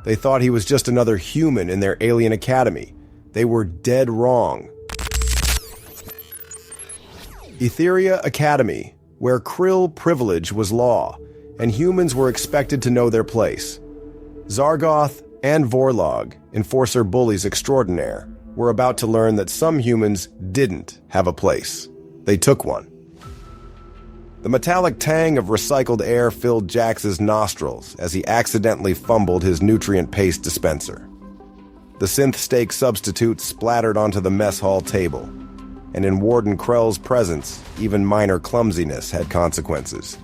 They thought he was just another human in their alien academy. They were dead wrong. Etheria Academy, where Krill privilege was law, and humans were expected to know their place. Zargoth and Vorlog, enforcer bullies extraordinaire, were about to learn that some humans didn't have a place. They took one. The metallic tang of recycled air filled Jax's nostrils as he accidentally fumbled his nutrient paste dispenser. The synth steak substitute splattered onto the mess hall table, and in Warden Krell's presence, even minor clumsiness had consequences.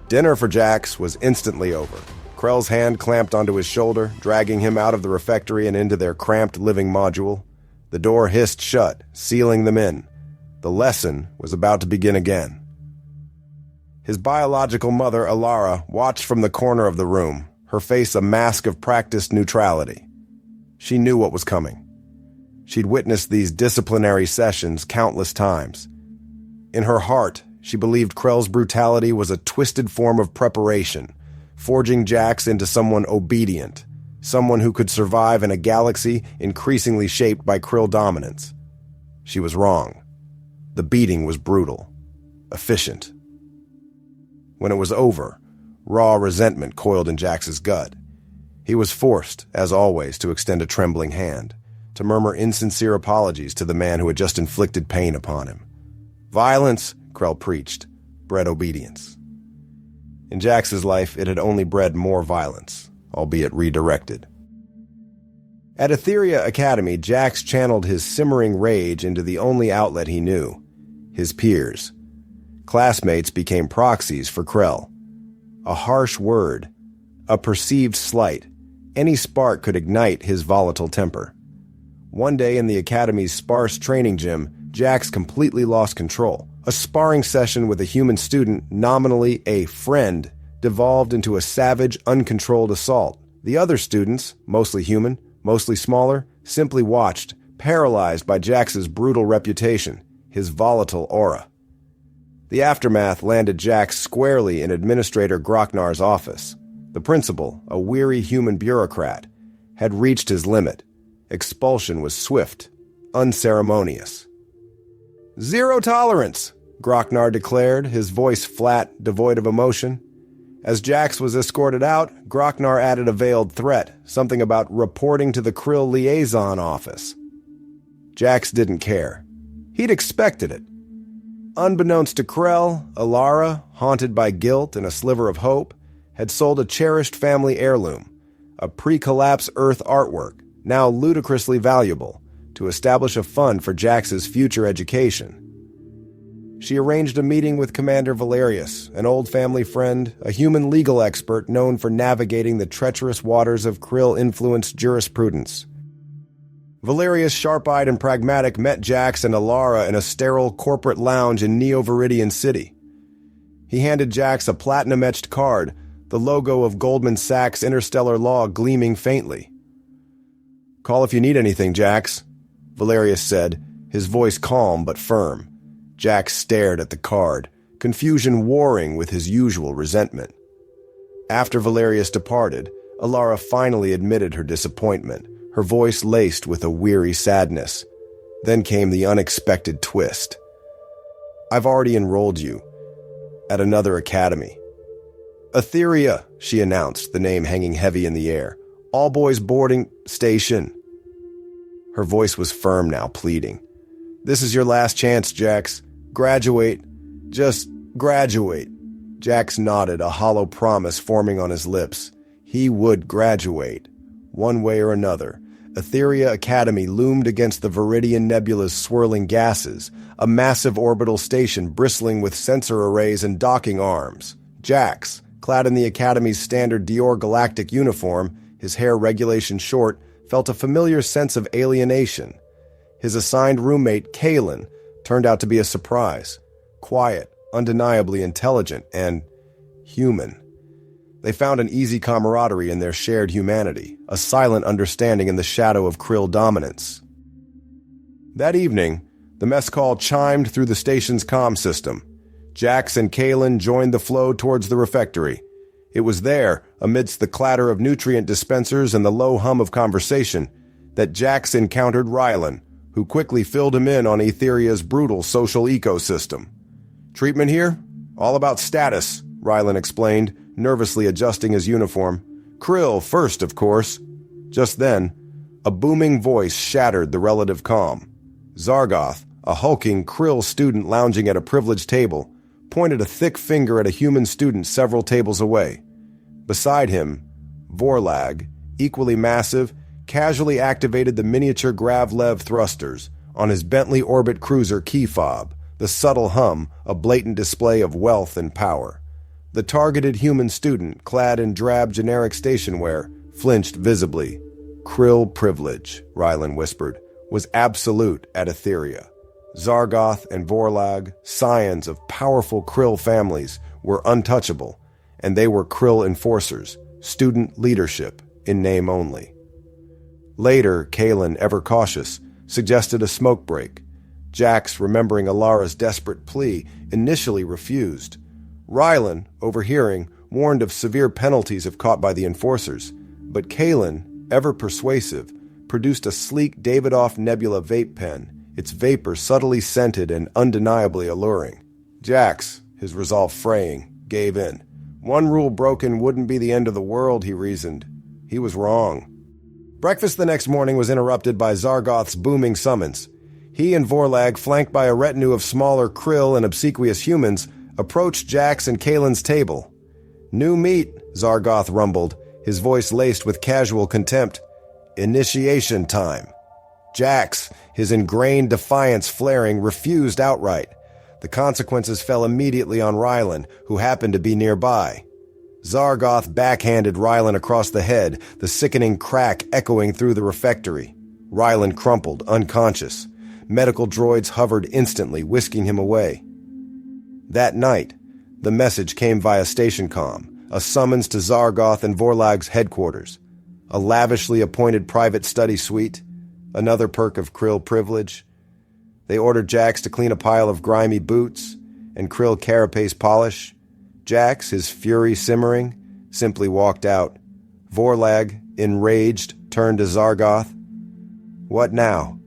Dinner for Jax was instantly over. Krell's hand clamped onto his shoulder, dragging him out of the refectory and into their cramped living module. The door hissed shut, sealing them in. The lesson was about to begin again. His biological mother, Alara, watched from the corner of the room, her face a mask of practiced neutrality. She knew what was coming. She'd witnessed these disciplinary sessions countless times. In her heart, she believed Krell's brutality was a twisted form of preparation, forging Jax into someone obedient, someone who could survive in a galaxy increasingly shaped by Krill dominance. She was wrong. The beating was brutal, efficient. When it was over, raw resentment coiled in Jax's gut. He was forced, as always, to extend a trembling hand, to murmur insincere apologies to the man who had just inflicted pain upon him. Violence, Krell preached, bred obedience. In Jax's life, it had only bred more violence, albeit redirected. At Etheria Academy, Jax channeled his simmering rage into the only outlet he knew, his peers. Classmates became proxies for Krell. A harsh word, a perceived slight, any spark could ignite his volatile temper. One day in the Academy's sparse training gym, Jax completely lost control. A sparring session with a human student, nominally a friend, devolved into a savage, uncontrolled assault. The other students, mostly human, mostly smaller, simply watched, paralyzed by Jax's brutal reputation, his volatile aura. The aftermath landed Jax squarely in Administrator Grocknar's office. The principal, a weary human bureaucrat, had reached his limit. Expulsion was swift, unceremonious. "Zero tolerance," Grocknar declared, his voice flat, devoid of emotion. As Jax was escorted out, Grocknar added a veiled threat, something about reporting to the Krill liaison office. Jax didn't care. He'd expected it. Unbeknownst to Krell, Alara, haunted by guilt and a sliver of hope, had sold a cherished family heirloom, a pre-collapse Earth artwork, now ludicrously valuable, to establish a fund for Jax's future education. She arranged a meeting with Commander Valerius, an old family friend, a human legal expert known for navigating the treacherous waters of Krill-influenced jurisprudence. Valerius, sharp-eyed and pragmatic, met Jax and Alara in a sterile corporate lounge in Neo-Viridian City. He handed Jax a platinum-etched card, the logo of Goldman Sachs Interstellar Law gleaming faintly. "Call if you need anything, Jax," Valerius said, his voice calm but firm. Jax stared at the card, confusion warring with his usual resentment. After Valerius departed, Alara finally admitted her disappointment, her voice laced with a weary sadness. Then came the unexpected twist. "I've already enrolled you at another academy." "Etheria," she announced, the name hanging heavy in the air. "All boys boarding station." Her voice was firm now, pleading. "This is your last chance, Jax. Graduate. Just graduate." Jax nodded, a hollow promise forming on his lips. He would graduate. One way or another, Etheria Academy loomed against the Viridian Nebula's swirling gases, a massive orbital station bristling with sensor arrays and docking arms. Jax, clad in the Academy's standard Dior Galactic uniform, his hair regulation short, felt a familiar sense of alienation. His assigned roommate, Kalen, turned out to be a surprise. Quiet, undeniably intelligent, and human. They found an easy camaraderie in their shared humanity, a silent understanding in the shadow of Krill dominance. That evening, the mess call chimed through the station's comm system. Jax and Kalen joined the flow towards the refectory. It was there, amidst the clatter of nutrient dispensers and the low hum of conversation, that Jax encountered Rylan, who quickly filled him in on Etheria's brutal social ecosystem. "Treatment here? All about status," Rylan explained, nervously adjusting his uniform. "Krill first, of course." Just then, a booming voice shattered the relative calm. Zargoth, a hulking Krill student lounging at a privileged table, pointed a thick finger at a human student several tables away. Beside him, Vorlag, equally massive, casually activated the miniature Grav-Lev thrusters on his Bentley Orbit cruiser key fob, the subtle hum a blatant display of wealth and power. The targeted human student, clad in drab generic station wear, flinched visibly. "Krill privilege," Rylan whispered, "was absolute at Etheria. Zargoth and Vorlag, scions of powerful Krill families, were untouchable, and they were Krill enforcers, student leadership in name only." Later, Kalen, ever cautious, suggested a smoke break. Jax, remembering Alara's desperate plea, initially refused. Rylan, overhearing, warned of severe penalties if caught by the enforcers, but Kalen, ever persuasive, produced a sleek Davidoff Nebula vape pen, its vapor subtly scented and undeniably alluring. Jax, his resolve fraying, gave in. One rule broken wouldn't be the end of the world, he reasoned. He was wrong. Breakfast the next morning was interrupted by Zargoth's booming summons. He and Vorlag, flanked by a retinue of smaller Krill and obsequious humans, approached Jax and Kalen's table. "New meat," Zargoth rumbled, his voice laced with casual contempt. "Initiation time." Jax, his ingrained defiance flaring, refused outright. The consequences fell immediately on Rylan, who happened to be nearby. Zargoth backhanded Rylan across the head, the sickening crack echoing through the refectory. Rylan crumpled, unconscious. Medical droids hovered instantly, whisking him away. That night, the message came via station comm, a summons to Zargoth and Vorlag's headquarters. A lavishly appointed private study suite, another perk of Krill privilege. They ordered Jax to clean a pile of grimy boots and Krill carapace polish. Jax, his fury simmering, simply walked out. Vorlag, enraged, turned to Zargoth. What now?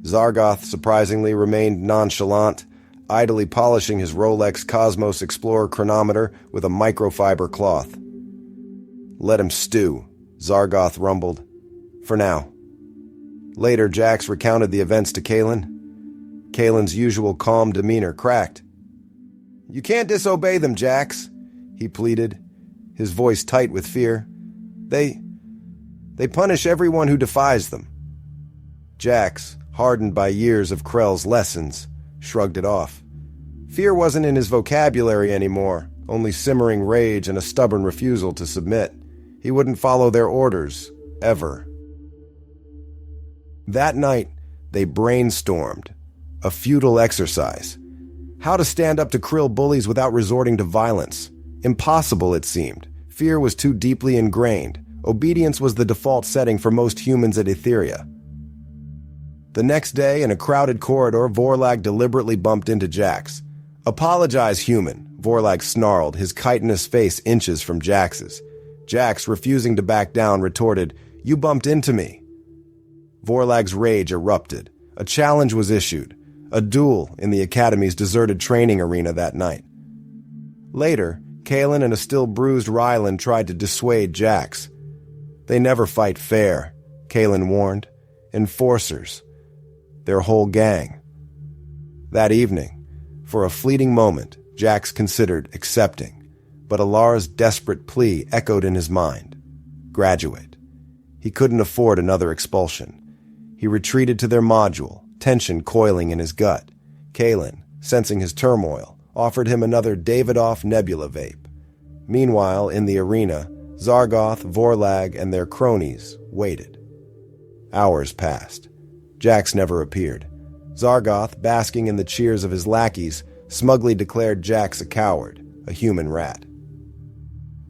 Zargoth surprisingly remained nonchalant, idly polishing his Rolex Cosmos Explorer chronometer with a microfiber cloth. "Let him stew," Zargoth rumbled. "For now." Later, Jax recounted the events to Kalen. Kalen's usual calm demeanor cracked. "You can't disobey them, Jax," he pleaded, his voice tight with fear. They punish everyone who defies them." Jax, hardened by years of Krell's lessons, shrugged it off. Fear wasn't in his vocabulary anymore, only simmering rage and a stubborn refusal to submit. He wouldn't follow their orders, ever. That night, they brainstormed, a futile exercise. How to stand up to Krill bullies without resorting to violence. Impossible, it seemed. Fear was too deeply ingrained. Obedience was the default setting for most humans at Etheria. The next day, in a crowded corridor, Vorlag deliberately bumped into Jax. "Apologize, human," Vorlag snarled, his chitinous face inches from Jax's. Jax, refusing to back down, retorted, "You bumped into me." Vorlag's rage erupted. A challenge was issued. A duel in the Academy's deserted training arena that night. Later, Kalen and a still bruised Rylan tried to dissuade Jax. "They never fight fair," Kalen warned. "Enforcers. Their whole gang." That evening, for a fleeting moment, Jax considered accepting, but Alara's desperate plea echoed in his mind. Graduate. He couldn't afford another expulsion. He retreated to their module, tension coiling in his gut. Kalen, sensing his turmoil, offered him another Davidoff Nebula vape. Meanwhile, in the arena, Zargoth, Vorlag, and their cronies waited. Hours passed. Jax never appeared. Zargoth, basking in the cheers of his lackeys, smugly declared Jax a coward, a human rat.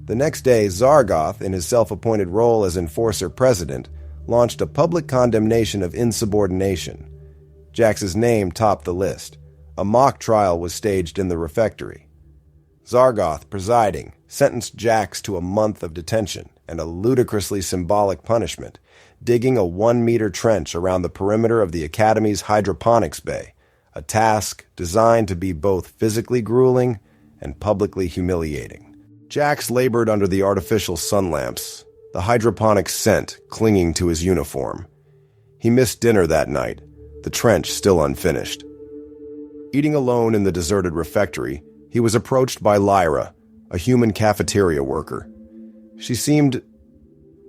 The next day, Zargoth, in his self-appointed role as Enforcer President, launched a public condemnation of insubordination. Jax's name topped the list. A mock trial was staged in the refectory. Zargoth, presiding, sentenced Jax to a month of detention and a ludicrously symbolic punishment, digging a 1-meter trench around the perimeter of the Academy's hydroponics bay, a task designed to be both physically grueling and publicly humiliating. Jax labored under the artificial sun lamps, the hydroponic scent clinging to his uniform. He missed dinner that night, the trench still unfinished. Eating alone in the deserted refectory, he was approached by Lyra, a human cafeteria worker. She seemed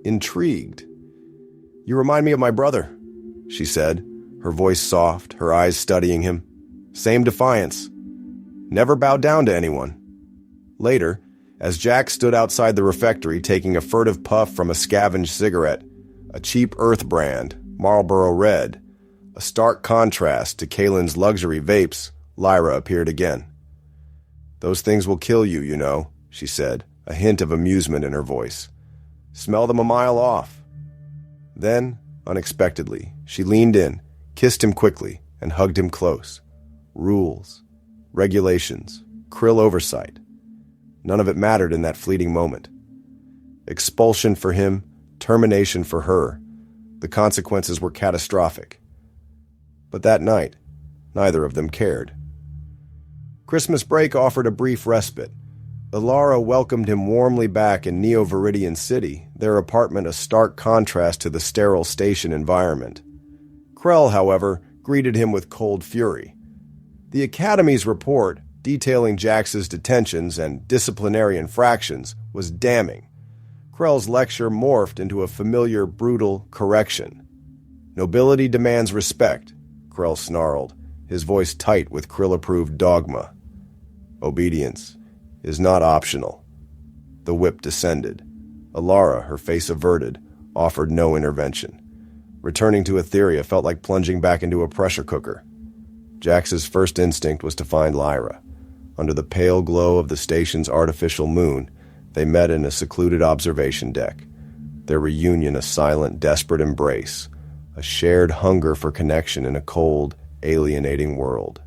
intrigued. "You remind me of my brother," she said, her voice soft, her eyes studying him. "Same defiance. Never bowed down to anyone." Later, as Jack stood outside the refectory taking a furtive puff from a scavenged cigarette, a cheap Earth brand, Marlboro Red, a stark contrast to Kalen's luxury vapes, Lyra appeared again. "Those things will kill you, you know," she said, a hint of amusement in her voice. "Smell them a mile off." Then, unexpectedly, she leaned in, kissed him quickly, and hugged him close. Rules, regulations, Krill oversight. None of it mattered in that fleeting moment. Expulsion for him, termination for her. The consequences were catastrophic. But that night, neither of them cared. Christmas break offered a brief respite. Ilara welcomed him warmly back in Neo-Viridian City, their apartment a stark contrast to the sterile station environment. Krell, however, greeted him with cold fury. The Academy's report, detailing Jax's detentions and disciplinary infractions, was damning. Krell's lecture morphed into a familiar, brutal correction. "Nobility demands respect," Krell snarled, his voice tight with Krill-approved dogma. "Obedience is not optional." The whip descended. Ilara, her face averted, offered no intervention. Returning to Etheria felt like plunging back into a pressure cooker. Jax's first instinct was to find Lyra. Under the pale glow of the station's artificial moon, they met in a secluded observation deck. Their reunion a silent, desperate embrace, a shared hunger for connection in a cold, alienating world.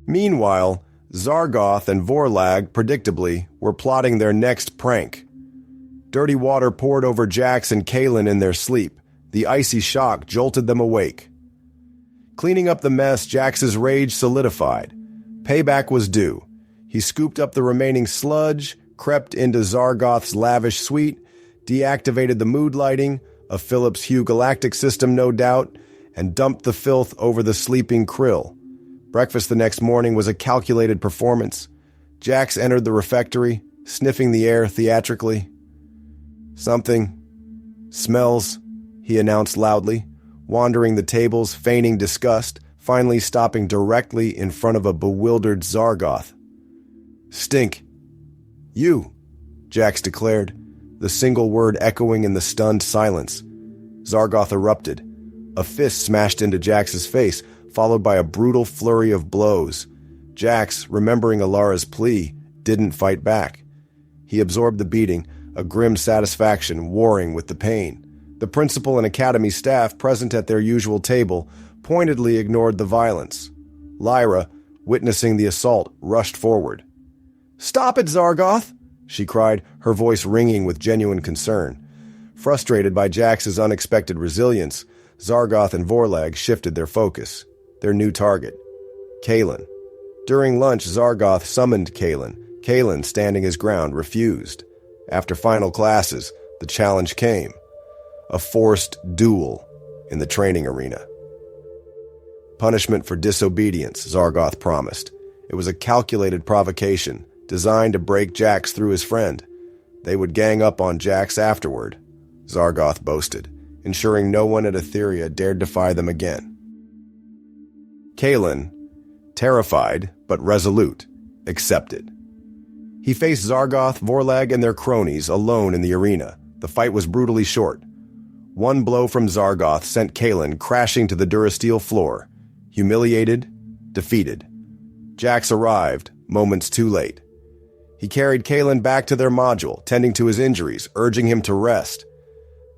Meanwhile, Zargoth and Vorlag, predictably, were plotting their next prank. Dirty water poured over Jax and Kalen in their sleep. The icy shock jolted them awake. Cleaning up the mess, Jax's rage solidified. Payback was due. He scooped up the remaining sludge, crept into Zargoth's lavish suite, deactivated the mood lighting, a Philips Hue galactic system no doubt, and dumped the filth over the sleeping Krill. Breakfast the next morning was a calculated performance. Jax entered the refectory, sniffing the air theatrically. "Something smells," he announced loudly, wandering the tables, feigning disgust, finally stopping directly in front of a bewildered Zargoth. "Stink." "You," Jax declared, the single word echoing in the stunned silence. Zargoth erupted. A fist smashed into Jax's face, followed by a brutal flurry of blows. Jax, remembering Ilara's plea, didn't fight back. He absorbed the beating, a grim satisfaction warring with the pain. The principal and academy staff present at their usual table pointedly ignored the violence. Lyra, witnessing the assault, rushed forward. "Stop it, Zargoth!" she cried, her voice ringing with genuine concern. Frustrated by Jax's unexpected resilience, Zargoth and Vorlag shifted their focus. Their new target, Kalen. During lunch, Zargoth summoned Kalen. Kalen, standing his ground, refused. After final classes, the challenge came. A forced duel in the training arena. Punishment for disobedience, Zargoth promised. It was a calculated provocation, designed to break Jax through his friend. They would gang up on Jax afterward, Zargoth boasted, ensuring no one at Etheria dared defy them again. Kalen, terrified but resolute, accepted. He faced Zargoth, Vorlag, and their cronies alone in the arena. The fight was brutally short. One blow from Zargoth sent Kalen crashing to the Durasteel floor. Humiliated, defeated. Jax arrived, moments too late. He carried Kalen back to their module, tending to his injuries, urging him to rest.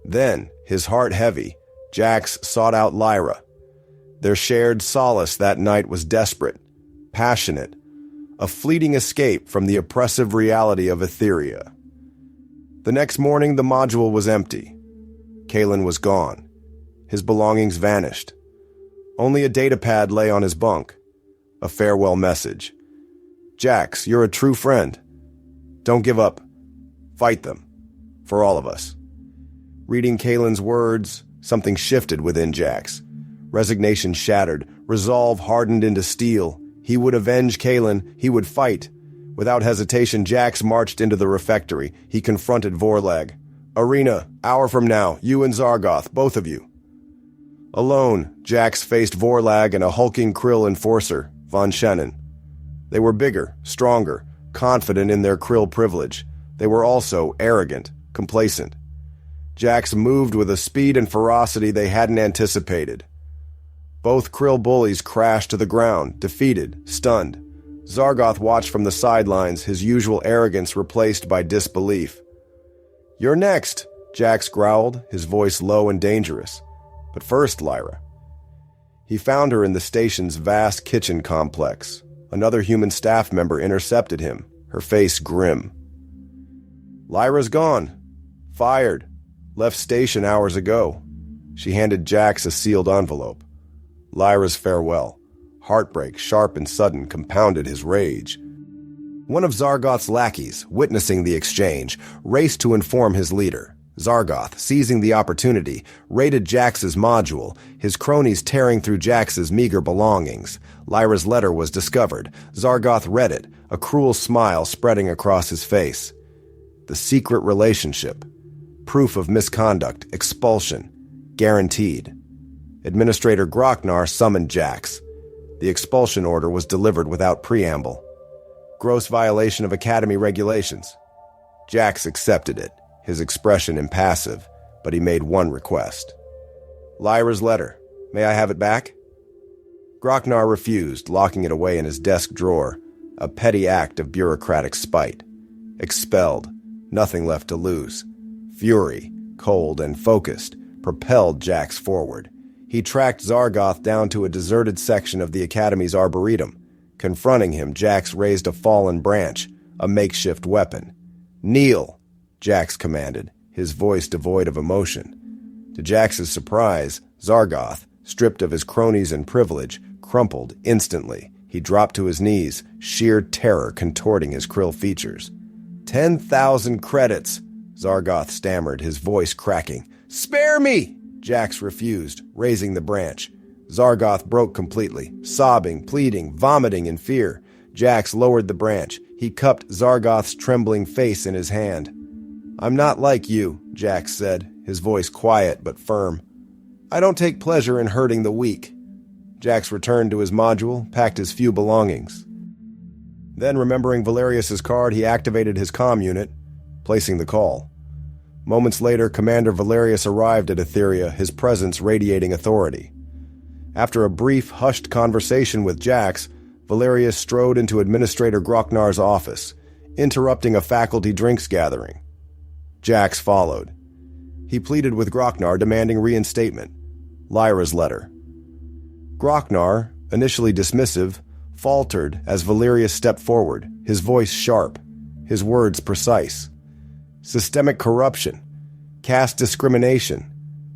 Then, his heart heavy, Jax sought out Lyra. Their shared solace that night was desperate, passionate, a fleeting escape from the oppressive reality of Etheria. The next morning, the module was empty. Kalen was gone. His belongings vanished. Only a datapad lay on his bunk. A farewell message. Jax, you're a true friend. Don't give up. Fight them. For all of us. Reading Kalen's words, something shifted within Jax. Resignation shattered. Resolve hardened into steel. He would avenge Kalen. He would fight. Without hesitation, Jax marched into the refectory. He confronted Vorlag. Arena, hour from now, you and Zargoth, both of you. Alone, Jax faced Vorlag and a hulking Krill enforcer, Von Shannon. They were bigger, stronger, confident in their Krill privilege. They were also arrogant, complacent. Jax moved with a speed and ferocity they hadn't anticipated. Both Krill bullies crashed to the ground, defeated, stunned. Zargoth watched from the sidelines, his usual arrogance replaced by disbelief. You're next, Jax growled, his voice low and dangerous. But first, Lyra. He found her in the station's vast kitchen complex. Another human staff member intercepted him, her face grim. Lyra's gone. Fired. Left station hours ago. She handed Jax a sealed envelope. Lyra's farewell. Heartbreak, sharp and sudden, compounded his rage. One of Zargoth's lackeys, witnessing the exchange, raced to inform his leader. Zargoth, seizing the opportunity, raided Jax's module, his cronies tearing through Jax's meager belongings. Lyra's letter was discovered. Zargoth read it, a cruel smile spreading across his face. The secret relationship. Proof of misconduct, expulsion. Guaranteed. Administrator Grocknar summoned Jax. The expulsion order was delivered without preamble. Gross violation of Academy regulations. Jax accepted it, his expression impassive, but he made one request. Lyra's letter. May I have it back? Grocknar refused, locking it away in his desk drawer, a petty act of bureaucratic spite. Expelled. Nothing left to lose. Fury, cold and focused, propelled Jax forward. He tracked Zargoth down to a deserted section of the Academy's arboretum. Confronting him, Jax raised a fallen branch, a makeshift weapon. Kneel, Jax commanded, his voice devoid of emotion. To Jax's surprise, Zargoth, stripped of his cronies and privilege, crumpled instantly. He dropped to his knees, sheer terror contorting his krill features. 10,000 credits, Zargoth stammered, his voice cracking. Spare me! Jax refused, raising the branch. Zargoth broke completely, sobbing, pleading, vomiting in fear. Jax lowered the branch. He cupped Zargoth's trembling face in his hand. I'm not like you, Jax said, his voice quiet but firm. I don't take pleasure in hurting the weak. Jax returned to his module, packed his few belongings. Then, remembering Valerius's card, he activated his comm unit, placing the call. Moments later, Commander Valerius arrived at Etheria, his presence radiating authority. After a brief, hushed conversation with Jax, Valerius strode into Administrator Grocknar's office, interrupting a faculty drinks gathering. Jax followed. He pleaded with Grocknar, demanding reinstatement. Lyra's letter. Grocknar, initially dismissive, faltered as Valerius stepped forward, his voice sharp, his words precise. Systemic corruption, caste discrimination,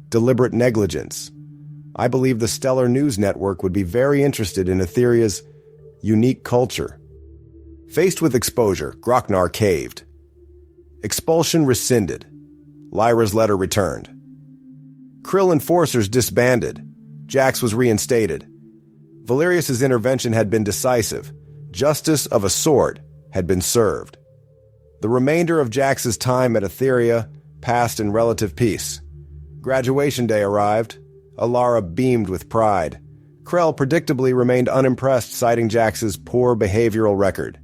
deliberate negligence. I believe the Stellar News Network would be very interested in Etheria's unique culture. Faced with exposure, Grocknar caved. Expulsion rescinded. Lyra's letter returned. Krill enforcers disbanded. Jax was reinstated. Valerius's intervention had been decisive. Justice of a sort had been served. The remainder of Jax's time at Etheria passed in relative peace. Graduation day arrived. Alara beamed with pride. Krell predictably remained unimpressed, citing Jax's poor behavioral record.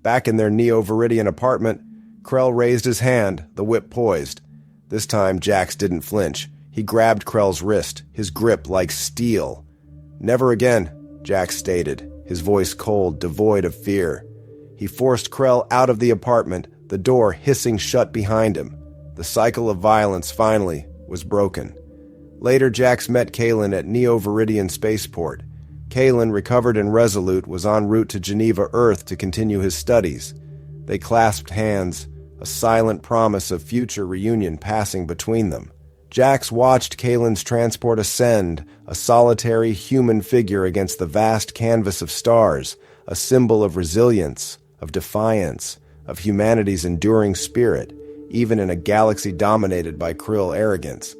Back in their Neo-Viridian apartment, Krell raised his hand, the whip poised. This time, Jax didn't flinch. He grabbed Krell's wrist, his grip like steel. Never again, Jax stated, his voice cold, devoid of fear. He forced Krell out of the apartment, the door hissing shut behind him. The cycle of violence, finally, was broken. Later, Jax met Kalen at Neo-Viridian Spaceport. Kalen, recovered and resolute, was en route to Geneva, Earth to continue his studies. They clasped hands, a silent promise of future reunion passing between them. Jax watched Kalen's transport ascend, a solitary human figure against the vast canvas of stars, a symbol of resilience, of defiance, of humanity's enduring spirit, even in a galaxy dominated by Krill arrogance.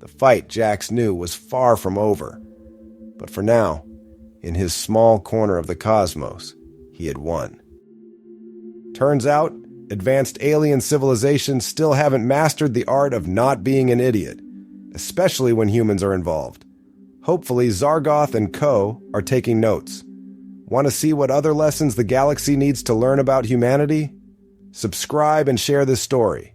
The fight, Jax knew, was far from over. But for now, in his small corner of the cosmos, he had won. Turns out, advanced alien civilizations still haven't mastered the art of not being an idiot, especially when humans are involved. Hopefully, Zargoth and Co. are taking notes. Want to see what other lessons the galaxy needs to learn about humanity? Subscribe and share this story.